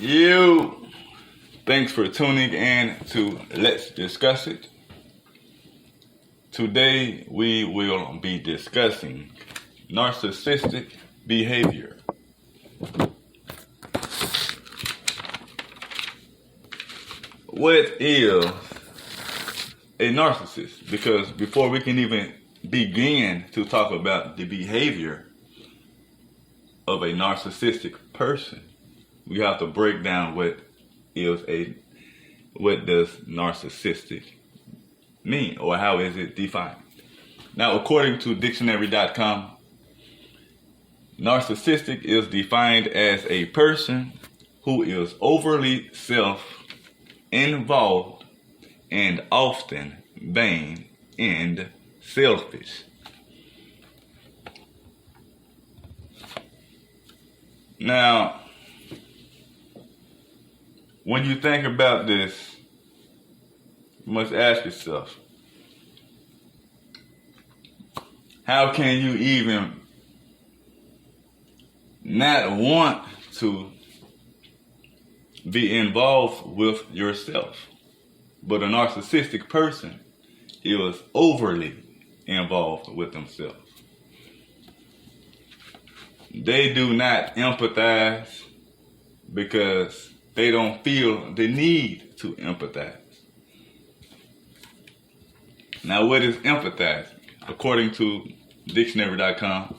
You, thanks for tuning in to Let's Discuss It. Today we will be discussing narcissistic behavior. What is a narcissist? Because before we can even begin to talk about the behavior of a narcissistic person, we have to break down what does narcissistic mean, or how is it defined. Now, according to dictionary.com, narcissistic is defined as a person who is overly self-involved and often vain and selfish. Now, when you think about this, you must ask yourself, how can you even not want to be involved with yourself? But a narcissistic person is overly involved with themselves. They do not empathize because they don't feel the need to empathize. Now, what is empathizing? According to dictionary.com,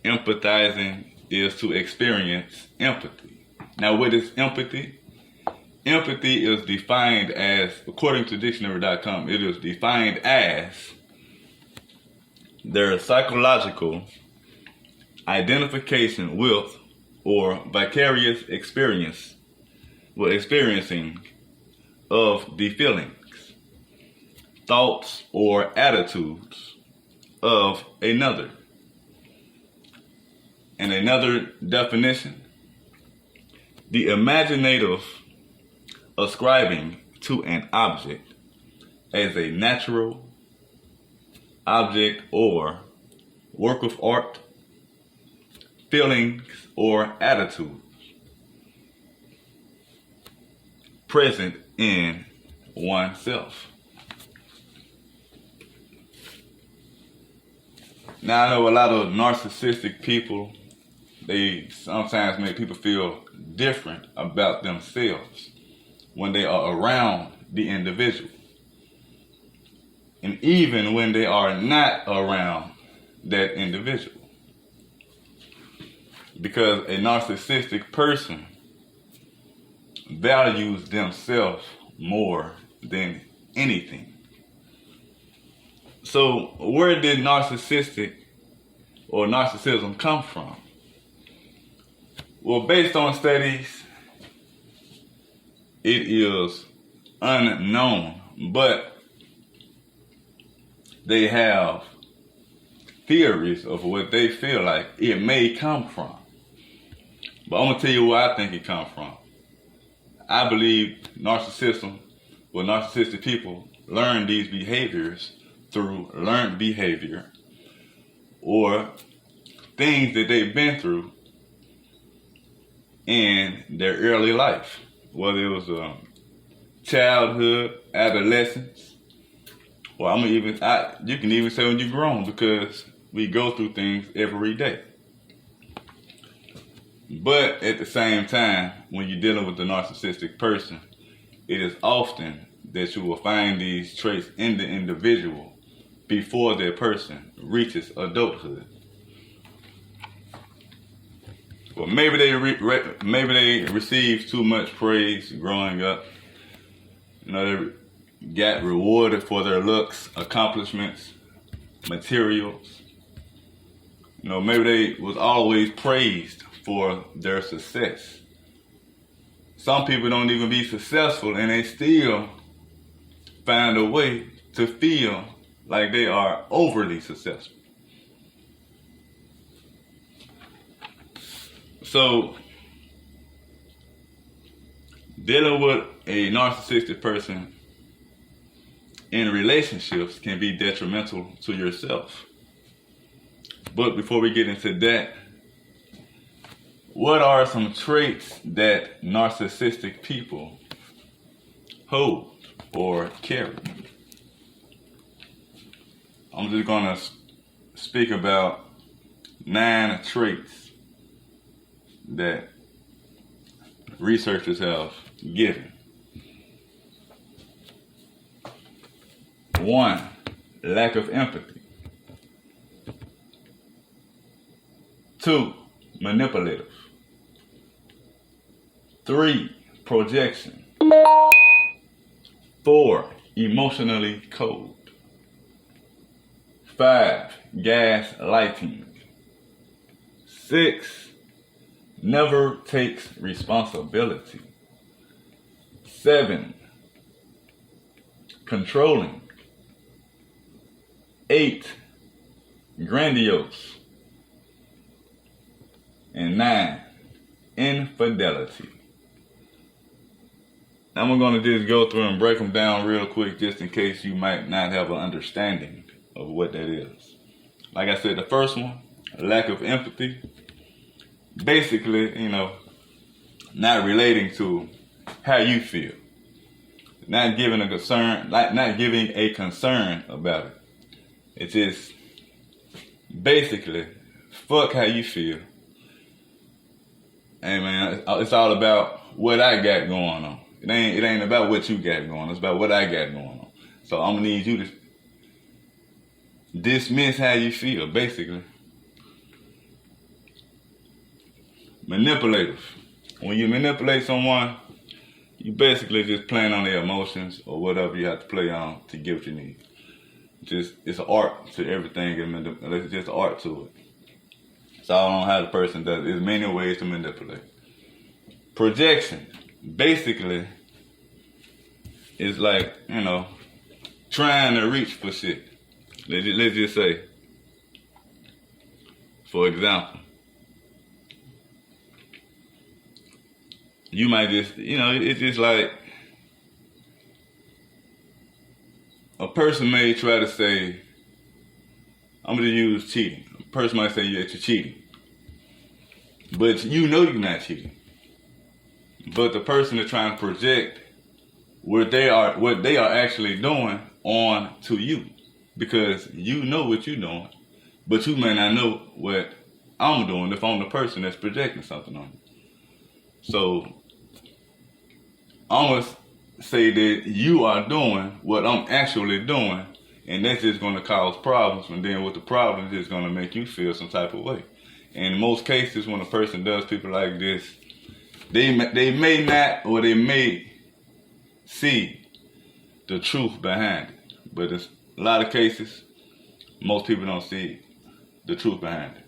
empathizing is to experience empathy. Now, what is empathy? Empathy is defined as, according to dictionary.com, it is defined as their psychological identification with or vicarious experiencing of the feelings, thoughts, or attitudes of another. And another definition, the imaginative ascribing to an object as a natural object or work of art, feelings or attitudes present in oneself. Now, I know a lot of narcissistic people, they sometimes make people feel different about themselves when they are around the individual. And even when they are not around that individual. Because a narcissistic person values themselves more than anything. So where did narcissism come from? Well, based on studies, it is unknown, but they have theories of what they feel like it may come from. But I'm going to tell you where I think it comes from. I believe narcissistic people learn these behaviors through learned behavior or things that they've been through in their early life, whether it was childhood, adolescence, or you can even say when you're grown, because we go through things every day. But at the same time, when you're dealing with the narcissistic person, it is often that you will find these traits in the individual before that person reaches adulthood. Well, maybe they received too much praise growing up. They got rewarded for their looks, accomplishments, materials. Maybe they was always praised for their success. Some people don't even be successful and they still find a way to feel like they are overly successful. So, dealing with a narcissistic person in relationships can be detrimental to yourself. But before we get into that, What are some traits that narcissistic people hold or carry? I'm just going to speak about 9 traits that researchers have given. 1, lack of empathy. 2, manipulative. 3, projection. 4, emotionally cold. 5, gaslighting. 6, never takes responsibility. 7, controlling. 8, grandiose. And 9, infidelity. Now we're going to just go through and break them down real quick just in case you might not have an understanding of what that is. Like I said, the first one, lack of empathy. Basically, not relating to how you feel. Not giving a concern, not giving a concern about it. It's just basically fuck how you feel. Hey man, it's all about what I got going on. It ain't about what you got going on. It's about what I got going on. So I'm gonna need you to dismiss how you feel, basically. Manipulative. When you manipulate someone, you basically just playing on their emotions or whatever you have to play on to get what you need. It's an art to everything, and it's just an art to it. It's all on how the person does it. There's many ways to manipulate. Projection, basically, is like, trying to reach for shit. Let's just say, for example, you might just, it's just like, a person may try to say, I'm going to use cheating. A person might say that you're cheating. But you know you're not cheating. But the person is trying to project what they are actually doing on to you. Because you know what you're doing. But you may not know what I'm doing if I'm the person that's projecting something on you. So I'm going to say that you are doing what I'm actually doing, and that's just going to cause problems, and then with the problems, it's going to make you feel some type of way. And in most cases, when a person does people like this, they may not, or they may see the truth behind it. But in a lot of cases, most people don't see the truth behind it.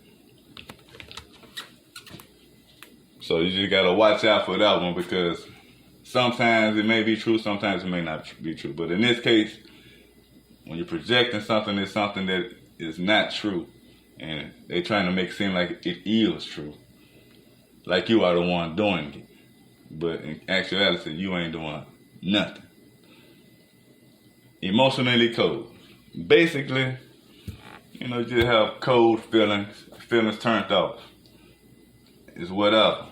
So you just got to watch out for that one, because sometimes it may be true, sometimes it may not be true. But in this case, when you're projecting something, it's something that is not true. And they're trying to make it seem like it is true. Like you are the one doing it. But in actuality, you ain't doing nothing. Emotionally cold. Basically, just have cold feelings turned off. It's whatever.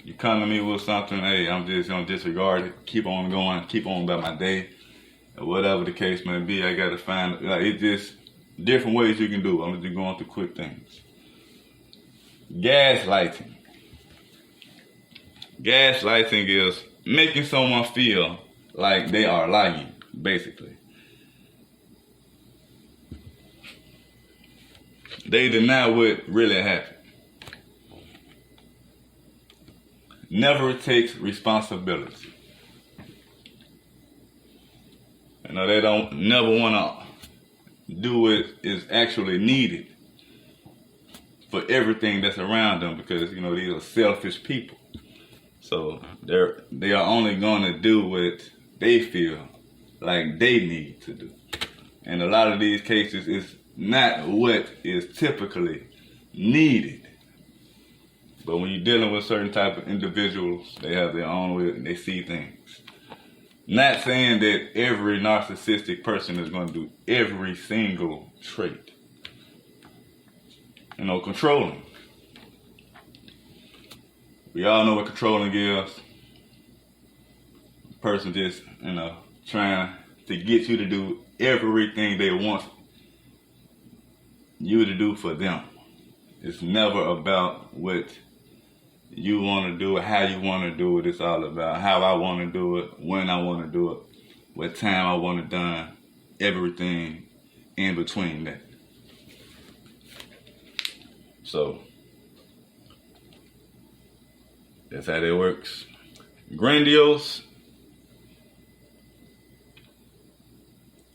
You come to me with something, hey, I'm just going to disregard it, keep on going, keep on about my day, or whatever the case may be. I got to find, it's just different ways you can do it. I'm just going through quick things. Gaslighting. Gaslighting is making someone feel like they are lying, basically. They deny what really happened. Never takes responsibility. They don't never want to do what is actually needed for everything that's around them, because these are selfish people. So they are only going to do what they feel like they need to do. And a lot of these cases is not what is typically needed. But when you're dealing with certain type of individuals, they have their own way and they see things. Not saying that every narcissistic person is going to do every single trait. Controlling. We all know what controlling is. A person just, trying to get you to do everything they want you to do for them. It's never about what you want to do or how you want to do it. It's all about how I want to do it, when I want to do it, what time I want it done, everything in between that. So that's how that works. Grandiose.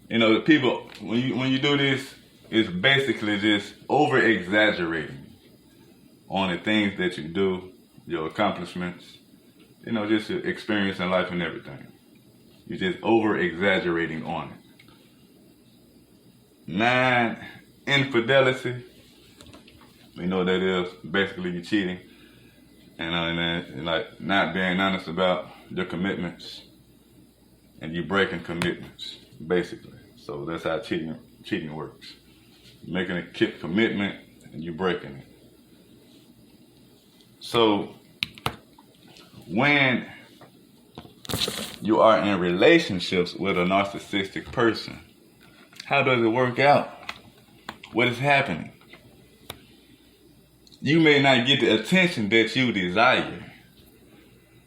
The people, when you do this, it's basically just over exaggerating on the things that you do, your accomplishments, just your experience in life and everything. You're just over exaggerating on it. 9, infidelity. We know what that is. Basically, you're cheating and like not being honest about your commitments, and you breaking commitments, basically. So that's how cheating works. Making a commitment and you breaking it. So when you are in relationships with a narcissistic person, how does it work out? What is happening? You may not get the attention that you desire.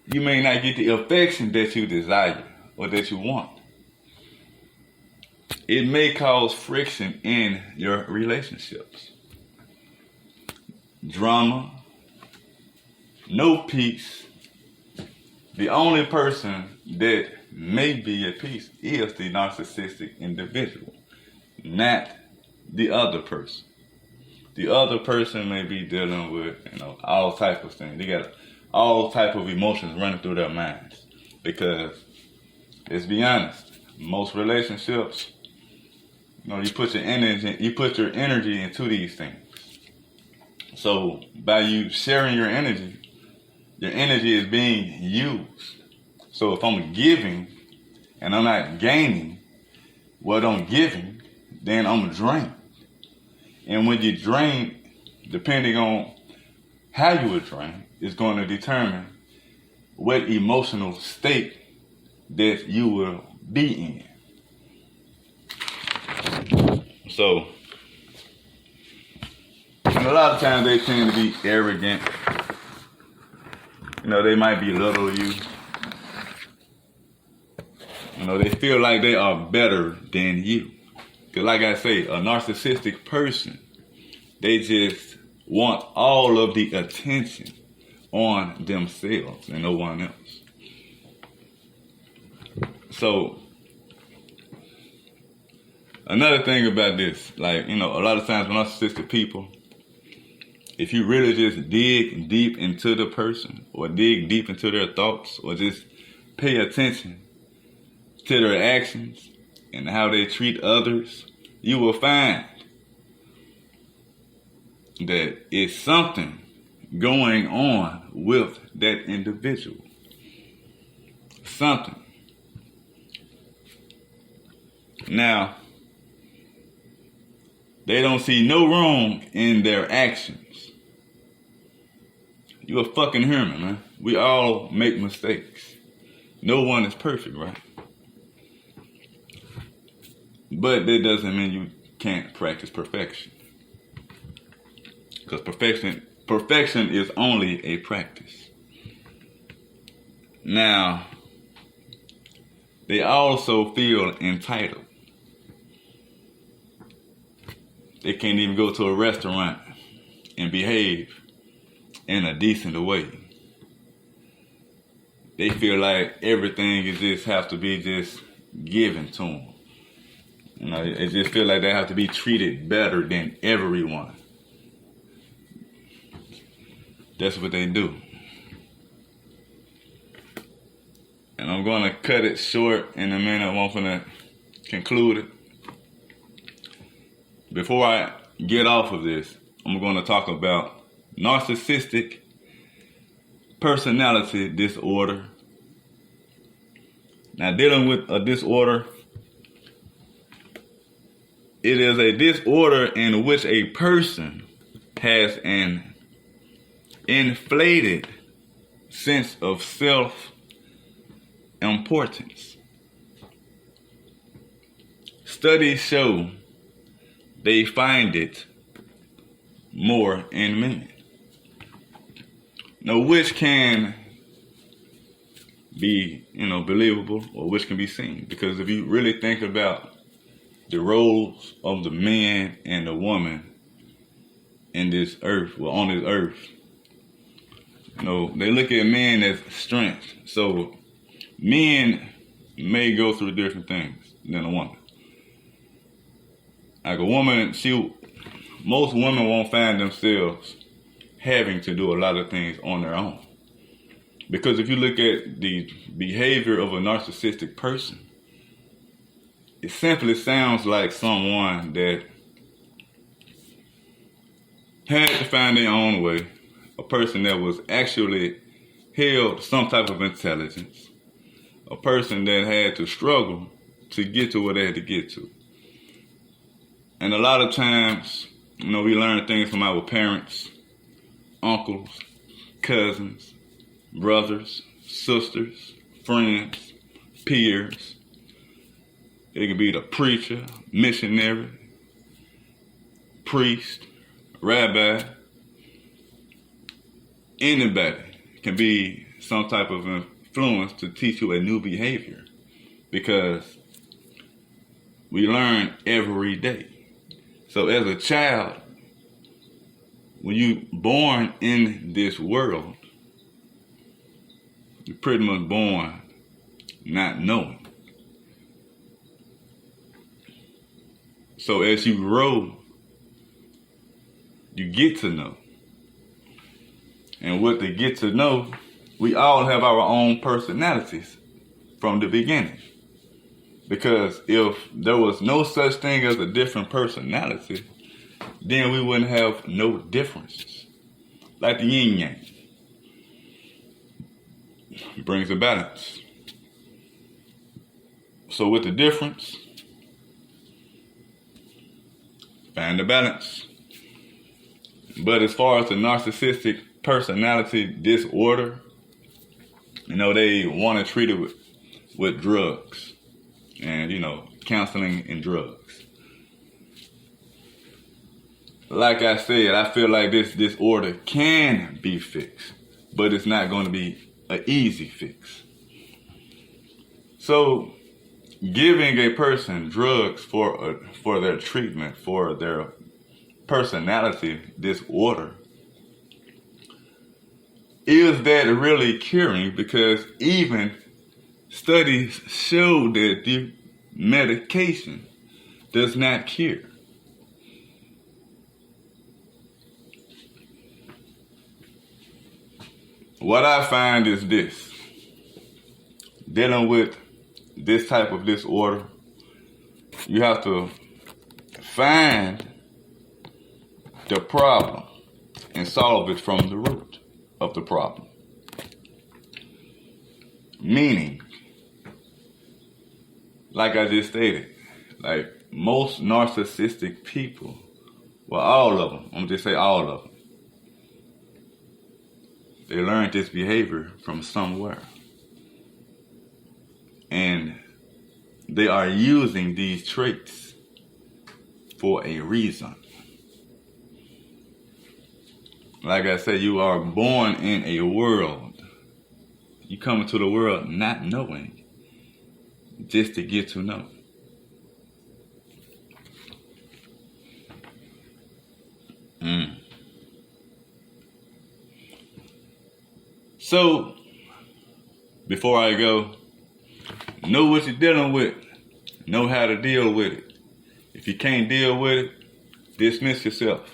You may not get the affection that you desire or that you want. It may cause friction in your relationships. Drama, no peace. The only person that may be at peace is the narcissistic individual, not the other person. The other person may be dealing with, all type of things. They got all type of emotions running through their minds. Because, let's be honest, most relationships, you put your energy into these things. So by you sharing your energy is being used. So if I'm giving and I'm not gaining what I'm giving, then I'm drained. And when you drain, depending on how you were drained, is going to determine what emotional state that you will be in. So, a lot of times they tend to be arrogant. They might belittle you. They feel like they are better than you. Because like I say, a narcissistic person, they just want all of the attention on themselves and no one else. So, another thing about this, a lot of times with narcissistic people, if you really just dig deep into the person or dig deep into their thoughts or just pay attention to their actions and how they treat others, you will find that it's something going on with that individual. Something. Now, they don't see no wrong in their actions. You're a fucking human, man. We all make mistakes. No one is perfect, right? But that doesn't mean you can't practice perfection. Because perfection is only a practice. Now, they also feel entitled. They can't even go to a restaurant and behave in a decent way. They feel like everything have to be just given to them. They just feel like they have to be treated better than everyone. That's what they do. And I'm going to cut it short in a minute. I'm going to conclude it. Before I get off of this, I'm going to talk about narcissistic personality disorder. Now, dealing with a disorder, it is a disorder in which a person has an inflated sense of self-importance. Studies show they find it more in men. Now, which can be, believable, or which can be seen. Because if you really think about the roles of the man and the woman in this earth, on this earth, they look at men as strength. So men may go through different things than a woman. Like a woman, most women won't find themselves having to do a lot of things on their own. Because if you look at the behavior of a narcissistic person, it simply sounds like someone that had to find their own way, a person that was actually held some type of intelligence, a person that had to struggle to get to where they had to get to. And a lot of times, we learn things from our parents, uncles, cousins, brothers, sisters, friends, peers. It can be the preacher, missionary, priest, rabbi. Anybody can be some type of influence to teach you a new behavior, because we learn every day. So as a child, when you're born in this world, you're pretty much born not knowing. So as you grow, you get to know. And with the get to know, we all have our own personalities from the beginning. Because if there was no such thing as a different personality, then we wouldn't have no differences. Like the yin yang. It brings a balance. So with the difference, find the balance. But as far as the narcissistic personality disorder, they want to treat it with drugs and, counseling and drugs. Like I said, I feel like this disorder can be fixed, but it's not going to be an easy fix. So giving a person drugs for their treatment, for their personality disorder, is that really curing? Because even studies show that the medication does not cure. What I find is this: dealing with this type of disorder, you have to find the problem and solve it from the root of the problem. Meaning, like I just stated, like most narcissistic people, well, all of them, I'm gonna just say all of them, they learned this behavior from somewhere. And they are using these traits for a reason. Like I said, you are born in a world. You come into the world not knowing, just to get to know. So, before I go, know what you're dealing with. Know how to deal with it. If you can't deal with it, dismiss yourself.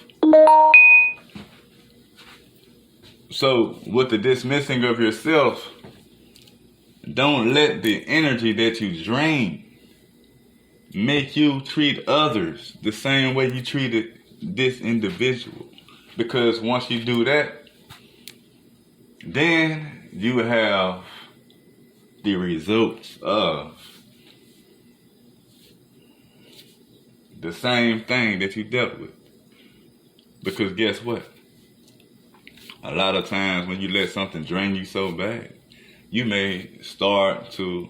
So, with the dismissing of yourself, don't let the energy that you drain make you treat others the same way you treated this individual. Because once you do that, then you have the results of the same thing that you dealt with. Because guess what? A lot of times when you let something drain you so bad, you may start to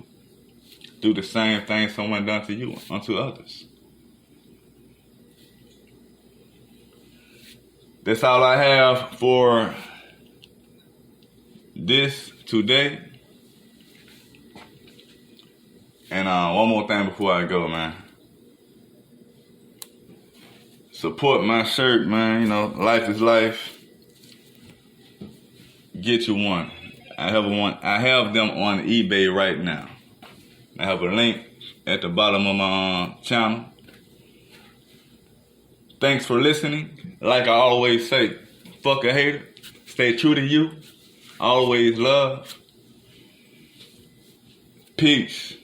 do the same thing someone done to you unto others. That's all I have for this today. And one more thing before I go, man. Support my shirt, man. You know, life is life. Get you one. I have them on eBay right now. I have a link at the bottom of my channel. Thanks for listening. Like I always say, fuck a hater. Stay true to you. Always love. Peace.